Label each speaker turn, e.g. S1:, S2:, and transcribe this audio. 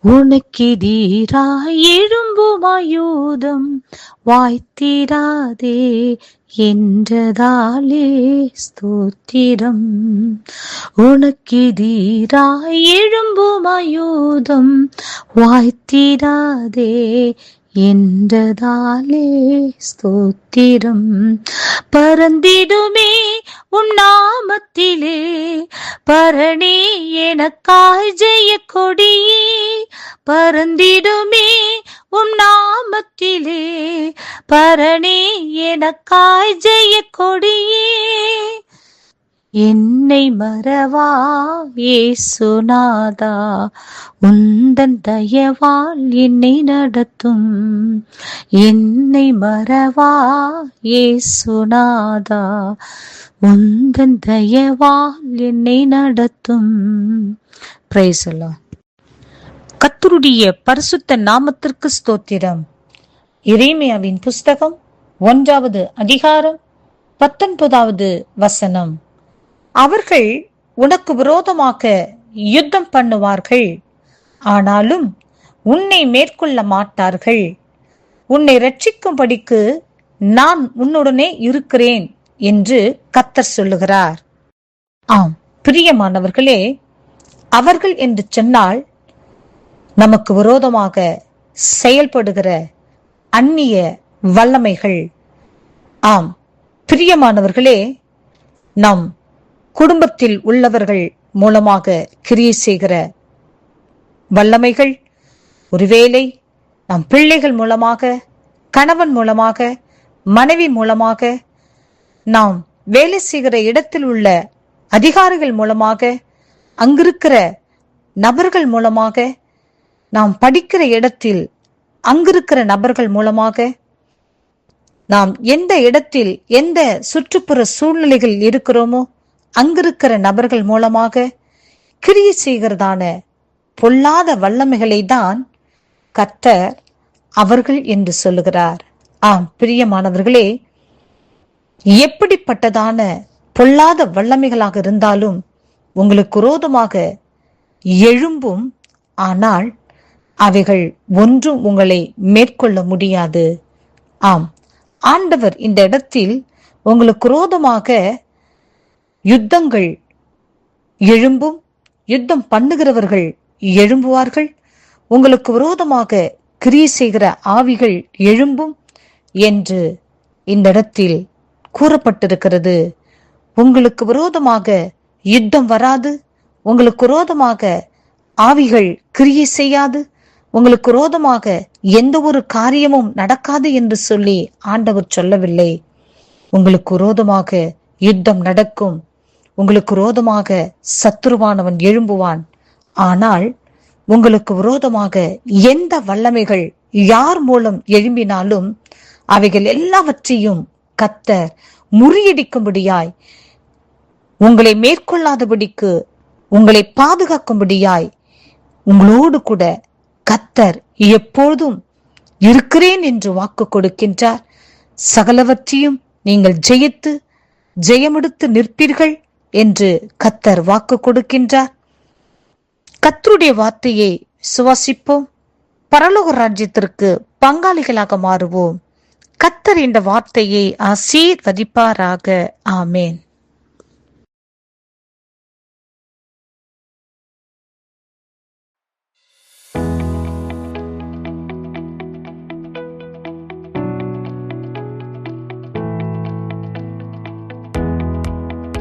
S1: உனக்கெதிராய் எழும்பும் ஆயுதம் வாய்த்திடாதே என்றதாலே ஸ்தோத்திரம். உனக்கெதிராய் எழும்பும் ஆயுதம் வாய்த்திடாதே என்றதாலே ஸ்தோத்திரம். பறந்திடுமே உம் நாமத்திலே பரணே எனக்காய் ஜெய கொடியே. பறந்திடுமே உம் நாமத்திலே பரணே எனக்காய் ஜெய கொடியே. என்னை மறவா இயேசுநாதா, உந்தன் தயவால் என்னை நடத்தும். என்னை மறவா இயேசுநாதா, உந்தன் தயவால் என்னை நடத்தும். Praise the Lord. கர்த்தருடைய பரிசுத்த நாமத்திற்கு ஸ்தோத்திரம். எரேமியாவின் புஸ்தகம் 1வது அதிகாரம் 19வது வசனம். அவர்கள் உனக்கு விரோதமாக யுத்தம் பண்ணுவார்கள், ஆனாலும் உன்னை மேற்கொள்ள மாட்டார்கள். உன்னை ரட்சிக்கும்படிக்கு நான் உன்னுடனே இருக்கிறேன் என்று கர்த்தர் சொல்லுகிறார். ஆம் பிரியமானவர்களே, அவர்கள் என்று சொன்னால் நமக்கு விரோதமாக செயல்படுகிற அந்நிய வல்லமைகள். ஆம் பிரியமானவர்களே, நம் குடும்பத்தில் உள்ளவர்கள் மூலமாக கிரியை செய்கிற வல்லமைகள், ஒருவேளை நம் பிள்ளைகள் மூலமாக, கணவன் மூலமாக, மனைவி மூலமாக, நாம் வேலை செய்கிற இடத்தில் உள்ள அதிகாரிகள் மூலமாக, அங்கிருக்கிற நபர்கள் மூலமாக, நாம் படிக்கிற இடத்தில் அங்கிருக்கிற நபர்கள் மூலமாக, நாம் எந்த இடத்தில் எந்த சுற்றுப்புற சூழ்நிலைகள் இருக்கிறோமோ அங்கிருக்கிற நபர்கள் மூலமாக கிரியை செய்கிறதான பொல்லாத வல்லமைகளை தான் கர்த்தர் அவர்கள் என்று சொல்லுகிறார். ஆம் பிரியமானவர்களே, எப்படிப்பட்டதான பொல்லாத வல்லமைகளாக இருந்தாலும் உங்களுக்கு விரோதமாக எழும்பும், ஆனால் அவைகள் ஒன்றும் உங்களை மேற்கொள்ள முடியாது. ஆம், ஆண்டவர் இந்த இடத்தில் உங்களுக்கு விரோதமாக யுத்தங்கள் எழும்பும், யுத்தம் பண்ணுகிறவர்கள் எழும்புவார்கள், உங்களுக்கு விரோதமாக கிரியை செய்கிற ஆவிகள் எழும்பும் என்று இந்த இடத்தில் கூறப்பட்டிருக்கிறது. உங்களுக்கு விரோதமாக யுத்தம் வராது, உங்களுக்கு விரோதமாக ஆவிகள் கிரியை செய்யாது, உங்களுக்கு விரோதமாக எந்த ஒரு காரியமும் நடக்காது என்று சொல்லி ஆண்டவர் சொல்லவில்லை. உங்களுக்கு விரோதமாக யுத்தம் நடக்கும், உங்களுக்கு விரோதமாக சத்துருவானவன் எழும்புவான். ஆனால் உங்களுக்கு விரோதமாக எந்த வல்லமைகள் யார் மூலம் எழும்பினாலும் அவைகள் எல்லாவற்றையும் கர்த்தர் முறியடிக்கும்படியாய், உங்களை மேற்கொள்ளாதபடிக்கு உங்களை பாதுகாக்கும்படியாய் உங்களோடு கூட கர்த்தர் எப்பொழுதும் இருக்கிறேன் என்று வாக்கு கொடுக்கின்றார். சகலவற்றையும் நீங்கள் ஜெயித்து ஜெயமெடுத்து நிற்பீர்கள் என்று கர்த்தர் வாக்கு கொடுக்கின்றார். கர்த்தருடைய வார்த்தையை சுவாசிப்போம், பரலோக ராஜ்யத்திற்கு பங்காளிகளாக மாறுவோம். கர்த்தர் இந்த வார்த்தையை ஆசீர்வதிப்பாராக. ஆமேன்.